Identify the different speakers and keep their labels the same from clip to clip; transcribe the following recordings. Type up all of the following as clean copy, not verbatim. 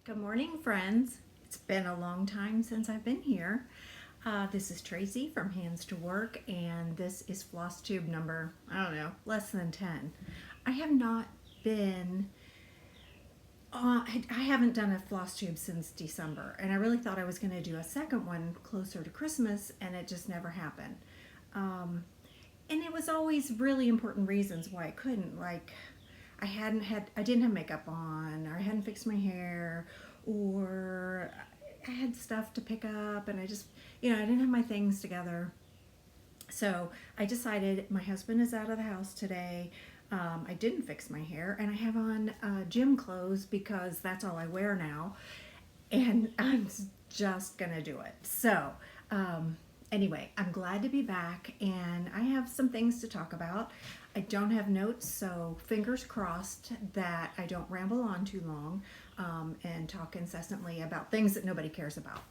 Speaker 1: Good morning, friends. It's been a long time since I've been here. This is Tracy from Hands to Work, and this is Flosstube number, I don't know, less than 10. I have not been, I haven't done a Flosstube since December, and I really thought I was going to do a second one closer to Christmas, and it just never happened. Um, and it was always really important reasons why I couldn't, like I didn't have makeup on, or I hadn't fixed my hair, or I had stuff to pick up, and I didn't have my things together. So I decided my husband is out of the house today. I didn't fix my hair, and I have on gym clothes because that's all I wear now, and I'm just gonna do it. So, anyway, I'm glad to be back, and I have some things to talk about. I don't have notes, so fingers crossed that I don't ramble on too long and talk incessantly about things that nobody cares about.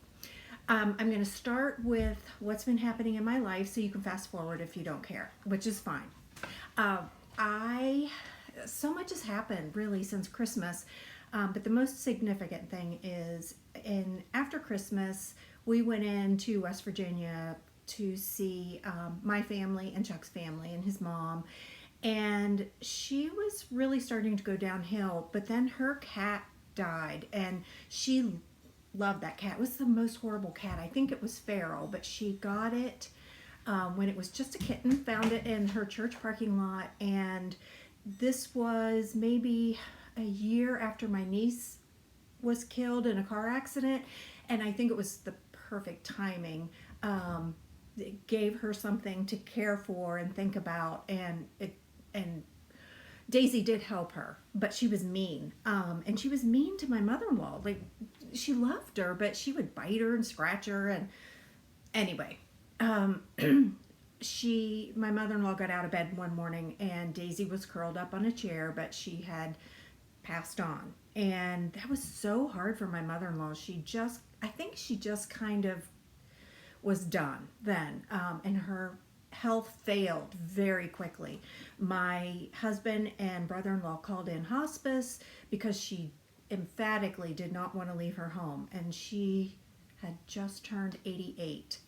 Speaker 1: I'm going to start with what's been happening in my life, so you can fast forward if you don't care, which is fine. I So much has happened really since Christmas, but the most significant thing is after Christmas we went into West Virginia to see my family and Chuck's family and his mom, and she was really starting to go downhill. But then her cat died, and she loved that cat. It was the most horrible cat. I think it was feral, but she got it when it was just a kitten, found it in her church parking lot, and this was maybe a year after my niece was killed in a car accident, and I think it was the perfect timing. It gave her something to care for and think about, and Daisy did help her, but she was mean, and she was mean to my mother-in-law. Like, she loved her, but she would bite her and scratch her, and anyway, um, my mother-in-law got out of bed one morning, and Daisy was curled up on a chair, but she had passed on, and that was so hard for my mother-in-law. I think she just kind of was done then, and her health failed very quickly. My husband and brother-in-law called in hospice because she emphatically did not want to leave her home, and she had just turned 88.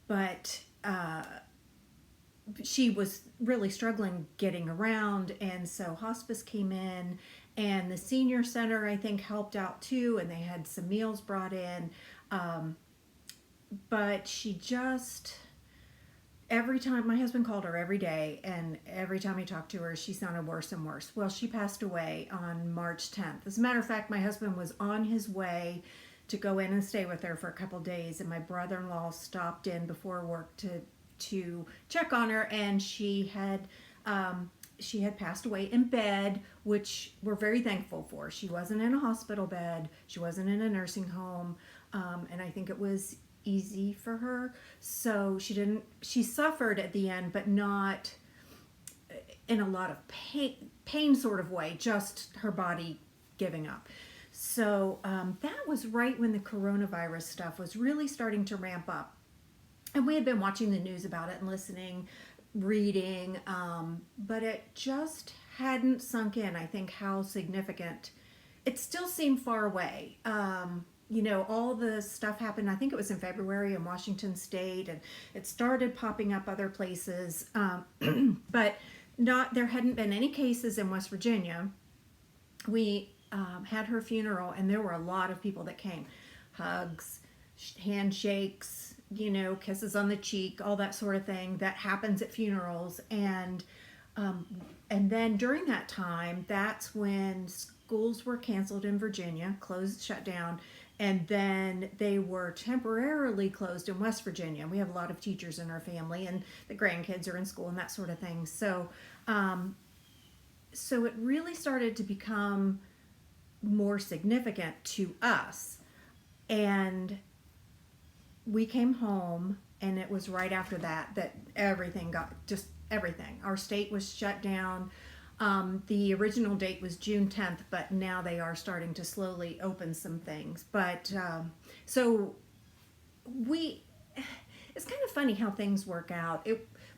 Speaker 1: But she was really struggling getting around, and so hospice came in, and the senior center, I think, helped out too, and they had some meals brought in. But she just, every time, my husband called her every day, and every time he talked to her, she sounded worse and worse. Well, she passed away on March 10th. As a matter of fact, my husband was on his way to go in and stay with her for a couple days, and my brother-in-law stopped in before work to check on her, and she had passed away in bed, which we're very thankful for. She wasn't in a hospital bed, she wasn't in a nursing home, and I think it was easy for her. So she suffered at the end, but not in a lot of pain sort of way, just her body giving up. So that was right when the coronavirus stuff was really starting to ramp up. And we had been watching the news about it and listening, reading, but it just hadn't sunk in, I think, how significant. It still seemed far away. All the stuff happened, I think it was in February in Washington State, and it started popping up other places, but there hadn't been any cases in West Virginia. We had her funeral, and there were a lot of people that came. Hugs, handshakes, kisses on the cheek, all that sort of thing that happens at funerals. And then during that time, that's when schools were canceled in Virginia, shut down, and then they were temporarily closed in West Virginia. We have a lot of teachers in our family, and the grandkids are in school and that sort of thing. So it really started to become more significant to us. And we came home, and it was right after that everything everything. Our state was shut down. The original date was June 10th, but now they are starting to slowly open some things. But so it's kind of funny how things work out.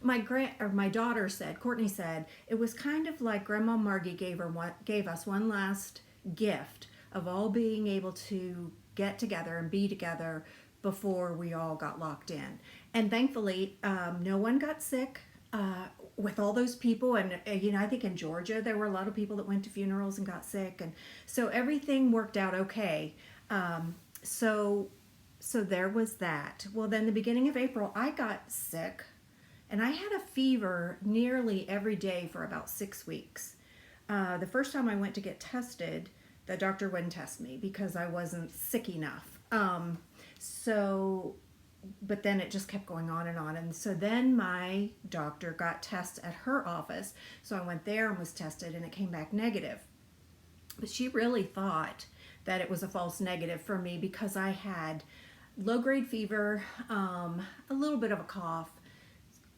Speaker 1: My daughter said, Courtney said, it was kind of like Grandma Margie gave us one last gift of all being able to get together and be together before we all got locked in. And thankfully, no one got sick. With all those people, and I think in Georgia there were a lot of people that went to funerals and got sick, and so everything worked out okay. So there was that. Well, then the beginning of April, I got sick, and I had a fever nearly every day for about 6 weeks. The first time I went to get tested, the doctor wouldn't test me because I wasn't sick enough. So but then it just kept going on and on. And so then my doctor got tests at her office. So I went there and was tested, and it came back negative. But she really thought that it was a false negative for me because I had low-grade fever, a little bit of a cough,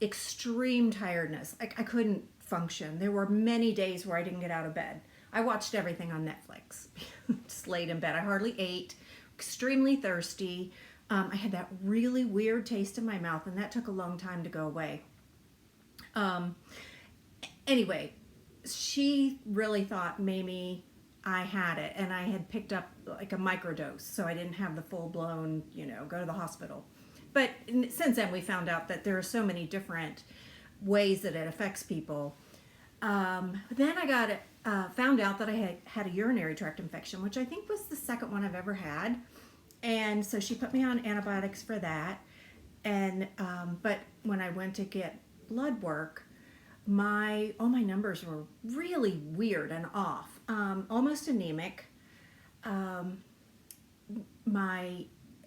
Speaker 1: extreme tiredness. I couldn't function. There were many days where I didn't get out of bed. I watched everything on Netflix. Just laid in bed. I hardly ate, extremely thirsty. I had that really weird taste in my mouth, and that took a long time to go away. Anyway, she really thought maybe I had it, and I had picked up like a microdose, so I didn't have the full-blown, go to the hospital. But since then, we found out that there are so many different ways that it affects people. Then I found out that I had a urinary tract infection, which I think was the second one I've ever had. And so she put me on antibiotics for that. And but when I went to get blood work, all my numbers were really weird and off, almost anemic. My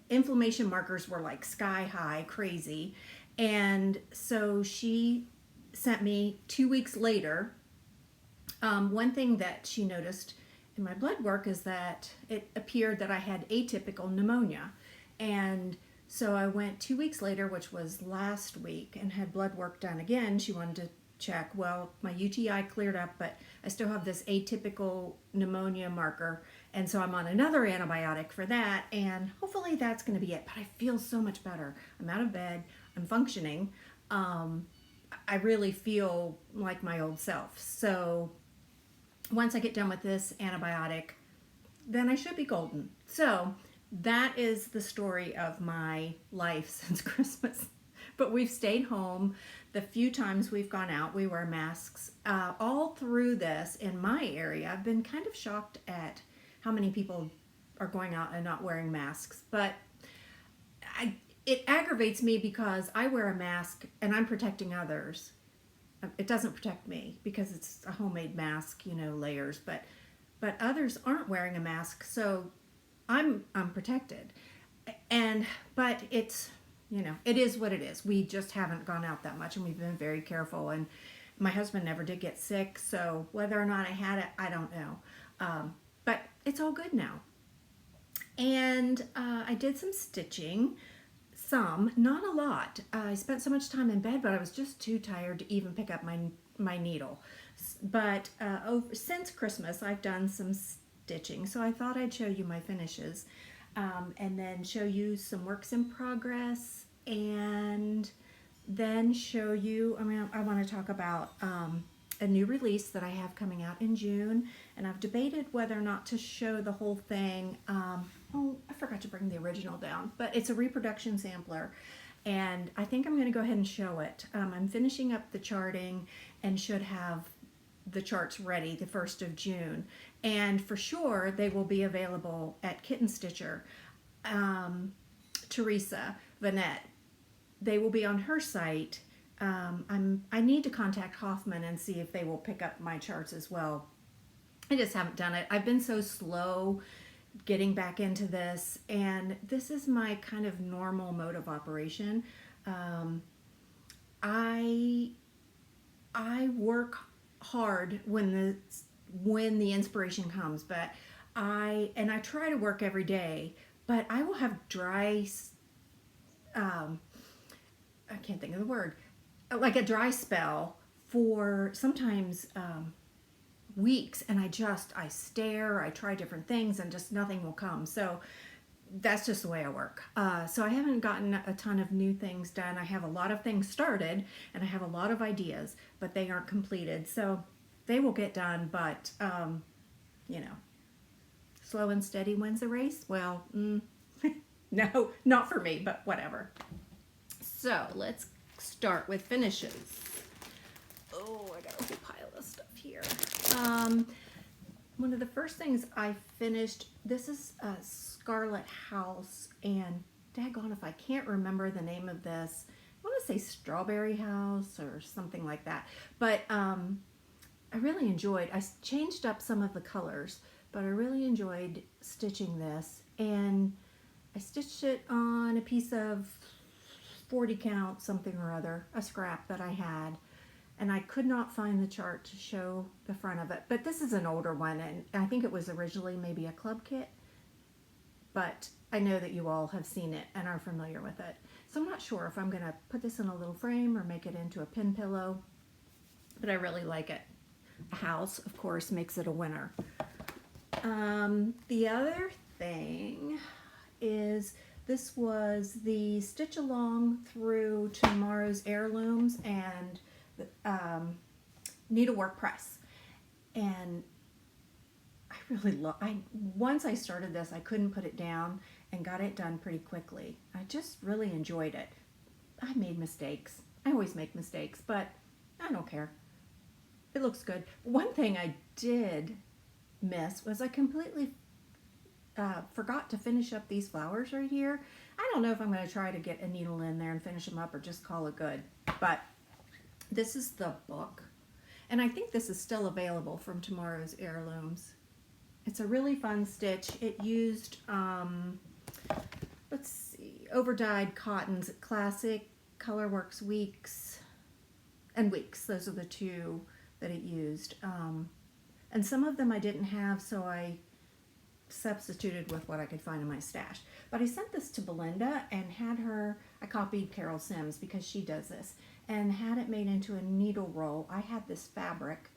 Speaker 1: inflammation markers were like sky high, crazy. And so she sent me 2 weeks later. One thing that she noticed in my blood work is that it appeared that I had atypical pneumonia. And so I went 2 weeks later, which was last week, and had blood work done again. She wanted to check, well, my UTI cleared up, but I still have this atypical pneumonia marker. And so I'm on another antibiotic for that, and hopefully that's going to be it. But I feel so much better. I'm out of bed. I'm functioning. I really feel like my old self. So once I get done with this antibiotic, then I should be golden. So that is the story of my life since Christmas. But we've stayed home. The few times we've gone out, we wear masks. All through this in my area, I've been kind of shocked at how many people are going out and not wearing masks. But it aggravates me because I wear a mask and I'm protecting others. It doesn't protect me because it's a homemade mask, layers, but others aren't wearing a mask, so I'm protected. But it's, it is what it is. We just haven't gone out that much, and we've been very careful. And my husband never did get sick, so whether or not I had it, I don't know. But it's all good now. And I did some stitching. Some, not a lot. I spent so much time in bed, but I was just too tired to even pick up my needle. But since Christmas, I've done some stitching, so I thought I'd show you my finishes, and then show you some works in progress, and then show you, I want to talk about a new release that I have coming out in June, and I've debated whether or not to show the whole thing. I forgot to bring the original down, but it's a reproduction sampler, and I think I'm going to go ahead and show it. I'm finishing up the charting and should have the charts ready the 1st of June, and for sure they will be available at Kitten Stitcher. Teresa Vanette, they will be on her site. I need to contact Hoffman and see if they will pick up my charts as well. I just haven't done it. I've been so slow getting back into this, and this is my kind of normal mode of operation. I work hard when the inspiration comes, but I try to work every day, but I will have dry, I can't think of the word, like a dry spell for sometimes weeks, and I stare, I try different things, and just nothing will come. So that's just the way I work. So I haven't gotten a ton of new things done. I have a lot of things started, and I have a lot of ideas, but they aren't completed. So they will get done, but slow and steady wins the race. Well, no, not for me, but whatever. So let's start with finishes. Oh, I got a whole pile of stuff here. One of the first things I finished, this is a Scarlet House, and daggone if I can't remember the name of this. I want to say Strawberry House or something like that. But I really enjoyed, I changed up some of the colors, but I really enjoyed stitching this. And I stitched it on a piece of 40 count something or other, a scrap that I had. And I could not find the chart to show the front of it. But this is an older one, and I think it was originally maybe a club kit. But I know that you all have seen it and are familiar with it. So I'm not sure if I'm going to put this in a little frame or make it into a pin pillow. But I really like it. A house, of course, makes it a winner. The other thing is this was the Stitch Along through Tomorrow's Heirlooms and needlework press, and I really love. Once I started this, I couldn't put it down and got it done pretty quickly. I just really enjoyed it. I made mistakes. I always make mistakes, but I don't care. It looks good. One thing I did miss was I completely forgot to finish up these flowers right here. I don't know if I'm going to try to get a needle in there and finish them up or just call it good, but this is the book, and I think this is still available from Tomorrow's Heirlooms. It's a really fun stitch. It used, let's see, over-dyed cottons, Classic, Colorworks Weeks, and Weeks. Those are the two that it used. And some of them I didn't have, so I substituted with what I could find in my stash. But I sent this to Belinda and had her, I copied Carol Sims because she does this, and had it made into a needle roll. I had this fabric,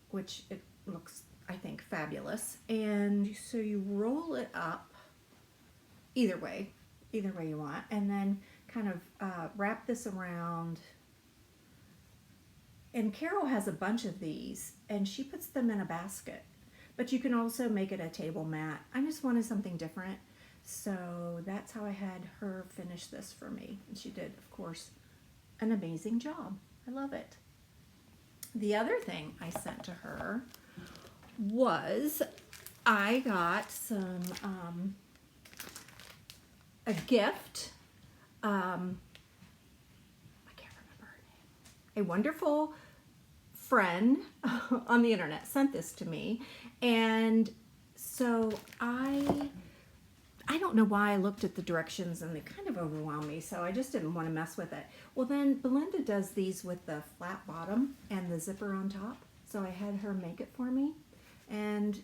Speaker 1: which it looks, I think, fabulous. And so you roll it up either way you want, and then kind of wrap this around. And Carol has a bunch of these, and she puts them in a basket. But you can also make it a table mat. I just wanted something different, so that's how I had her finish this for me. And she did, of course, an amazing job. I love it. The other thing I sent to her was I got some a gift. I can't remember her name. A wonderful friend on the internet sent this to me, and so I don't know why I looked at the directions and they kind of overwhelmed me, so I just didn't want to mess with it. Well, then Belinda does these with the flat bottom and the zipper on top, so I had her make it for me. And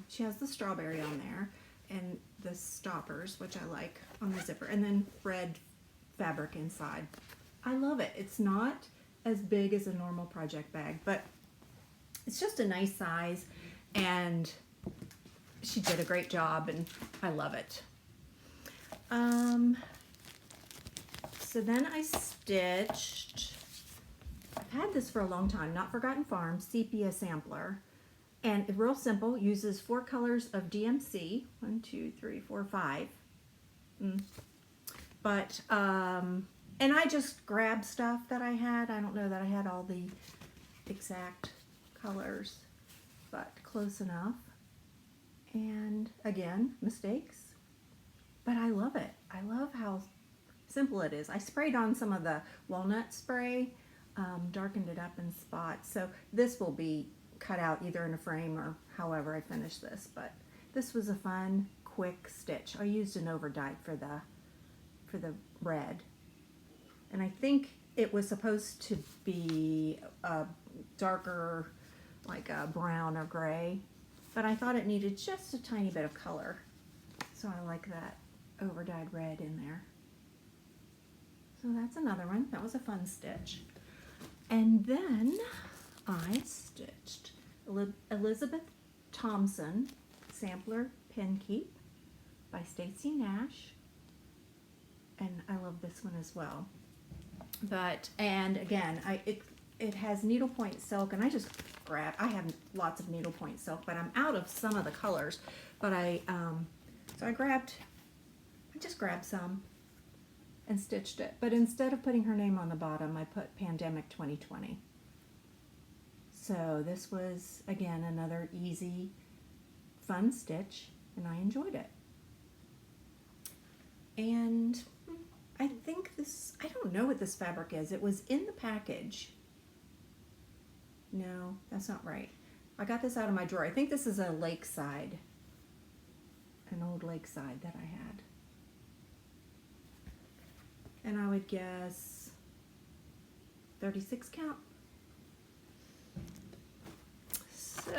Speaker 1: she has the strawberry on there and the stoppers, which I like, on the zipper, and then red fabric inside. I love it. It's not as big as a normal project bag, but it's just a nice size, and she did a great job, and I love it. So then I stitched, I've had this for a long time, Not Forgotten Farm Sepia Sampler, and it's real simple, uses 4 colors of DMC, 1, 2, 3, 4, 5. But, and I just grabbed stuff that I had. I don't know that I had all the exact colors, but close enough. And again, mistakes, but I love it. I love how simple it is. I sprayed on some of the walnut spray, darkened it up in spots. So this will be cut out either in a frame or however I finish this, but this was a fun, quick stitch. I used an over-dyed for the red. And I think it was supposed to be a darker, like a brown or gray, but I thought it needed just a tiny bit of color. So I like that over-dyed red in there. So that's another one. That was a fun stitch. And then I stitched Elizabeth Thompson Sampler Pin Keep by Stacy Nash. And I love this one as well. But, and again, it has needlepoint silk, and I just grab. I have lots of needlepoint silk, but I'm out of some of the colors. But so I just grabbed some and stitched it. But instead of putting her name on the bottom, I put Pandemic 2020. So this was, again, another easy, fun stitch, and I enjoyed it. And I think this, I don't know what this fabric is. It was in the package. No, that's not right. I got this out of my drawer. I think this is a Lakeside, an old Lakeside that I had. And I would guess 36 count. So,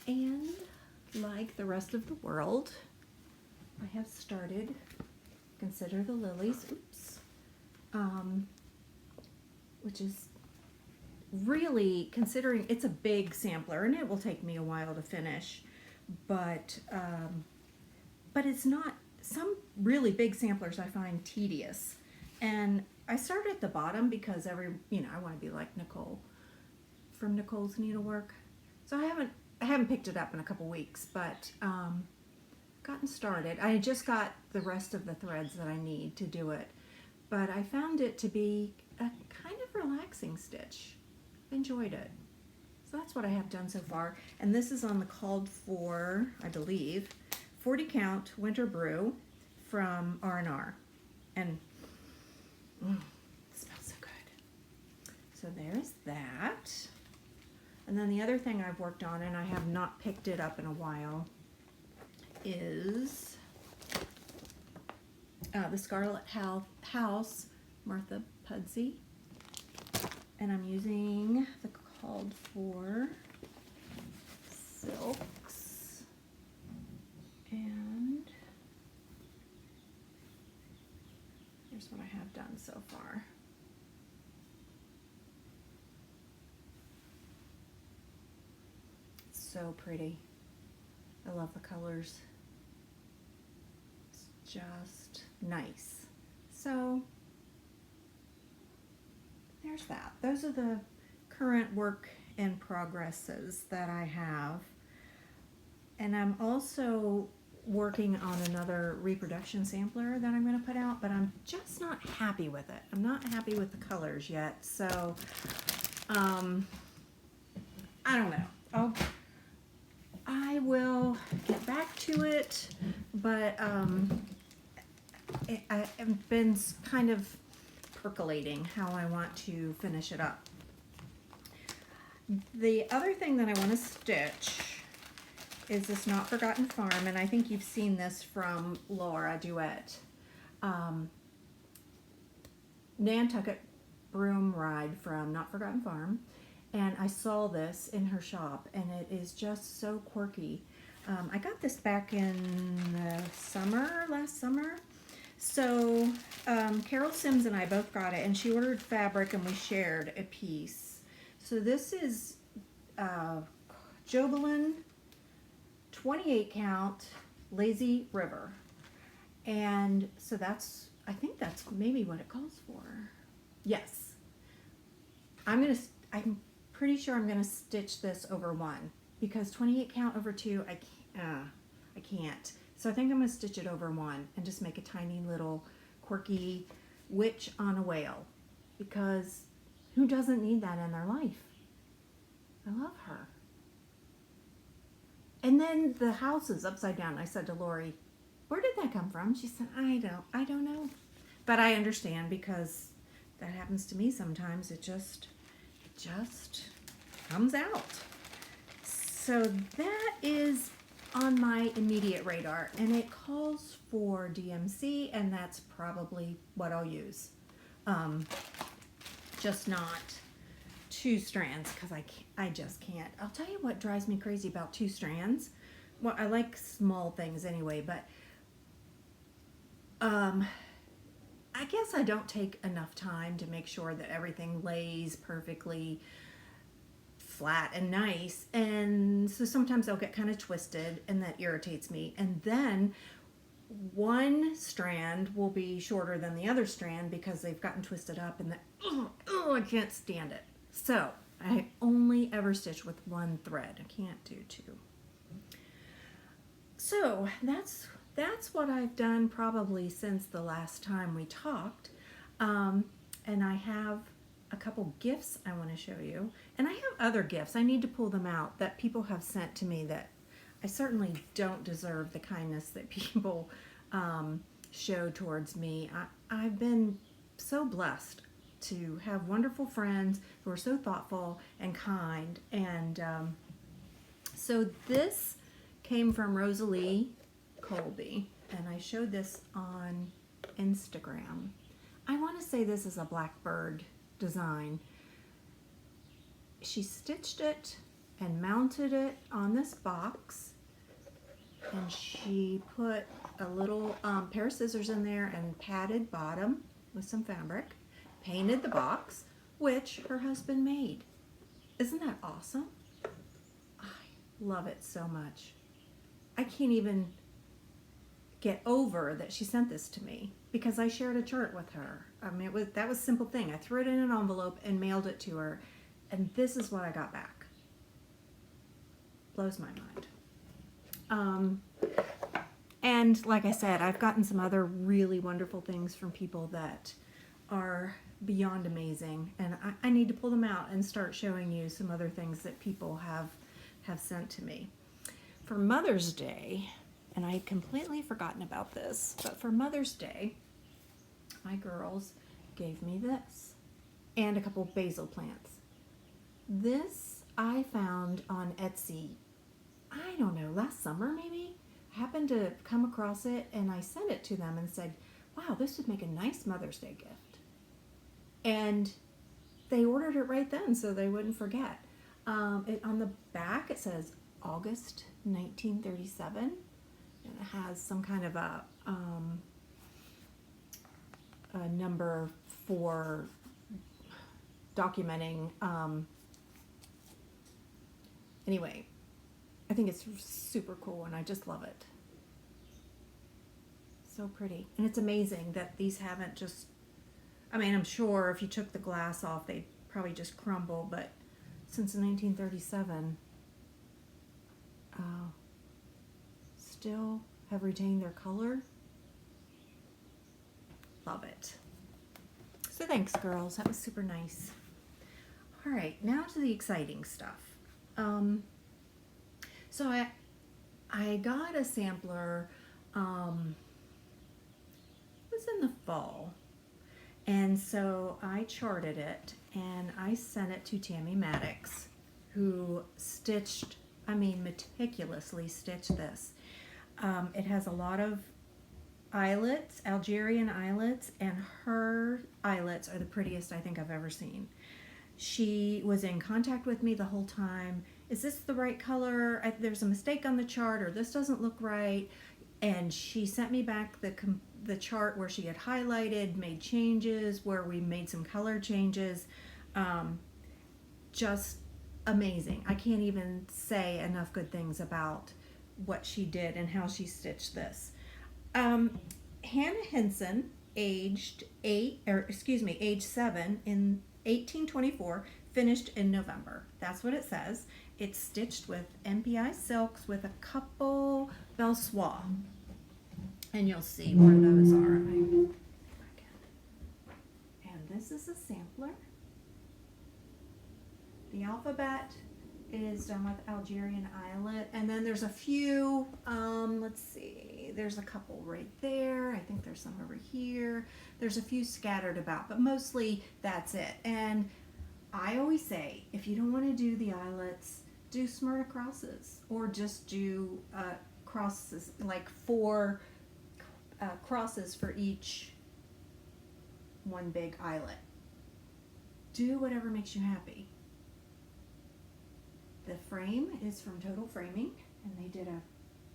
Speaker 1: and like the rest of the world, I have started Consider the Lilies, which is really, considering it's a big sampler and it will take me a while to finish, but it's not, some really big samplers I find tedious. And I start at the bottom because I want to be like Nicole from Nicole's Needlework. So I haven't picked it up in a couple weeks, but gotten started. I just got the rest of the threads that I need to do it, but I found it to be a kind of relaxing stitch. Enjoyed it. So that's what I have done so far. And this is on the called for, I believe, 40 count winter brew from R&R. And it smells so good. So there's that. And then the other thing I've worked on, and I have not picked it up in a while, is the Scarlet House Martha Pudsey. And I'm using the called for silks. And here's what I have done so far. So pretty. I love the colors. It's just nice. So there's that. Those are the current work in progresses that I have. And I'm also working on another reproduction sampler that I'm going to put out, but I'm just not happy with it. I'm not happy with the colors yet. So I don't know. I will get back to it, but I've been kind of percolating how I want to finish it up. The other thing that I want to stitch is this Not Forgotten Farm, and I think you've seen this from Laura Duet. Nantucket Broom Ride from Not Forgotten Farm. And I saw this in her shop, and it is just so quirky. I got this back in the summer, last summer. So Carol Sims and I both got it, and she ordered fabric, and we shared a piece. So this is Jobelin 28 count Lazy River. And so that's, I think that's maybe what it calls for. Yes. I'm pretty sure I'm going to stitch this over one, because 28 count over two, I can't. So I think I'm going to stitch it over one and just make a tiny little quirky witch on a whale, because who doesn't need that in their life? I love her. And then the house is upside down. I said to Lori, where did that come from? She said, I don't know. But I understand, because that happens to me sometimes. It just comes out. So that is on my immediate radar, and it calls for DMC, and that's probably what I'll use. Just not 2 strands, because I just can't. I'll tell you what drives me crazy about 2 strands. Well, I like small things anyway, but I guess I don't take enough time to make sure that everything lays perfectly flat and nice, and so sometimes they'll get kind of twisted, and that irritates me. And then one strand will be shorter than the other strand because they've gotten twisted up, and I can't stand it. So I only ever stitch with one thread. I can't do two. So that's what I've done probably since the last time we talked. And I have a couple gifts I want to show you. And I have other gifts. I need to pull them out that people have sent to me that I certainly don't deserve the kindness that people show towards me. I've been so blessed to have wonderful friends who are so thoughtful and kind. And so this came from Rosalie Colby, and I showed this on Instagram. I want to say this is a blackbird design. She stitched it and mounted it on this box, and she put a little pair of scissors in there and padded bottom with some fabric, painted the box, which her husband made. Isn't that awesome? I love it so much. I can't even get over that she sent this to me because I shared a chart with her. I mean, that was a simple thing. I threw it in an envelope and mailed it to her, and this is what I got back. Blows my mind. And like I said, I've gotten some other really wonderful things from people that are beyond amazing, and I need to pull them out and start showing you some other things that people have sent to me. For Mother's Day, and I had completely forgotten about this, but for Mother's Day, my girls gave me this and a couple basil plants. This I found on Etsy, I don't know, last summer maybe? I happened to come across it and I sent it to them and said, wow, this would make a nice Mother's Day gift. And they ordered it right then so they wouldn't forget. On the back it says August 1937, and it has some kind of a number for documenting. Anyway, I think it's super cool and I just love it. So pretty. And it's amazing that these haven't just, I mean, I'm sure if you took the glass off, they'd probably just crumble, but since 1937, still have retained their color. Love it. So thanks, girls. That was super nice. All right, now to the exciting stuff. So I got a sampler, it was in the fall, and so I charted it and I sent it to Tammy Maddox, who stitched, I mean meticulously stitched this. It has a lot of eyelets, Algerian eyelets, and her eyelets are the prettiest I think I've ever seen. She was in contact with me the whole time. Is this the right color? There's a mistake on the chart, or this doesn't look right. And she sent me back the chart where she had highlighted, made changes, where we made some color changes. Just amazing. I can't even say enough good things about what she did and how she stitched this. Hannah Henson, aged 7 in 1824, finished in November. That's what it says. It's stitched with MPI silks with a couple belle soie, and you'll see where those are. And this is a sampler. The alphabet is done with Algerian eyelet, and then there's a few, let's see, there's a couple right there. I think there's some over here. There's a few scattered about, but mostly that's it. And I always say, if you don't want to do the eyelets, do smyrna crosses, or just do crosses, like 4 crosses for each one big eyelet. Do whatever makes you happy. The frame is from Total Framing, and they did a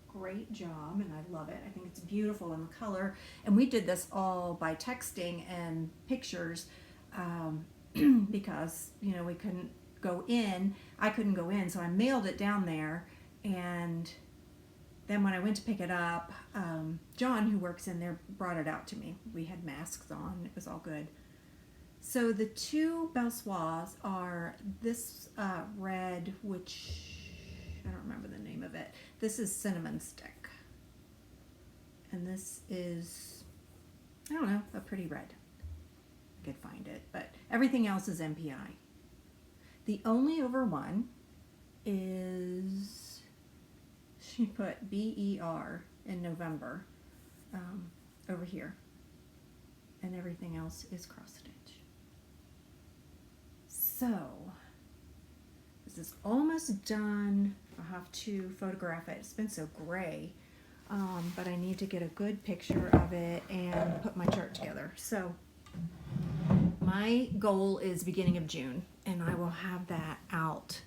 Speaker 1: great job, and I love it. I think it's beautiful in the color, and we did this all by texting and pictures because, you know, we couldn't go in. I couldn't go in, so I mailed it down there, and then when I went to pick it up, John, who works in there, brought it out to me. We had masks on. It was all good. So the two Belsoirs are this red, which I don't remember the name of it. This is Cinnamon Stick. And this is, I don't know, a pretty red. I could find it, but everything else is MPI. The only over one is, she put BER in November over here. And everything else is cross stitch. So, this is almost done. I'll have to photograph it. It's been so gray, but I need to get a good picture of it and put my chart together. So, my goal is beginning of June, and I will have that out,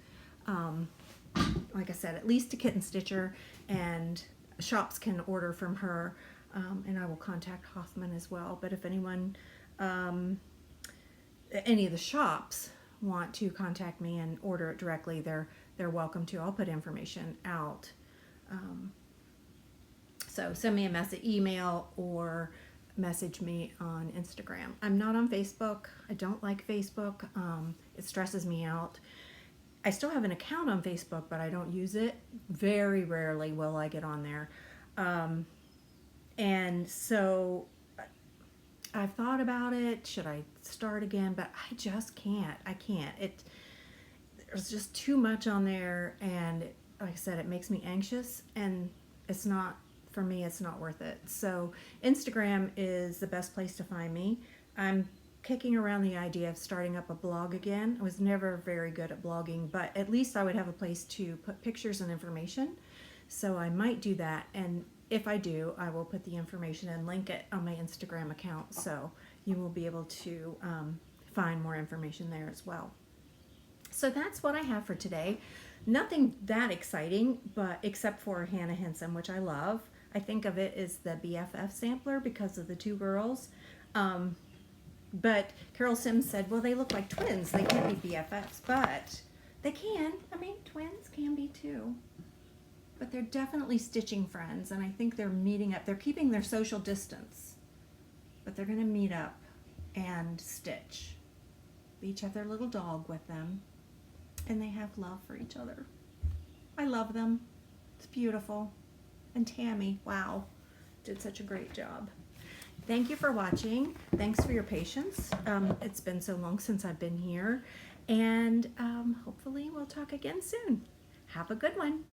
Speaker 1: like I said, at least to Kitten Stitcher, and shops can order from her, and I will contact Hoffman as well. But if anyone, any of the shops want to contact me and order it directly, they're welcome to. I'll put information out. So send me a message, email, or message me on Instagram. I'm not on Facebook. I don't like Facebook. It stresses me out. I still have an account on Facebook, but I don't use it. Very rarely will I get on there. And so I've thought about it. Should I start again? But I just can't. I can't. There's just too much on there, and like I said, it makes me anxious, and it's not, for me, it's not worth it. So Instagram is the best place to find me. I'm kicking around the idea of starting up a blog again. I was never very good at blogging, but at least I would have a place to put pictures and information. So I might do that, and if I do, I will put the information and link it on my Instagram account, so you will be able to find more information there as well. So that's what I have for today. Nothing that exciting, but except for Hannah Henson, which I love. I think of it as the BFF sampler because of the two girls. But Carol Sims said, well, they look like twins. They can't be BFFs, but they can. I mean, twins can be too. But they're definitely stitching friends, and I think they're meeting up. They're keeping their social distance, but they're going to meet up and stitch. They each have their little dog with them, and they have love for each other. I love them. It's beautiful. And Tammy, wow, did such a great job. Thank you for watching. Thanks for your patience. It's been so long since I've been here, and hopefully we'll talk again soon. Have a good one.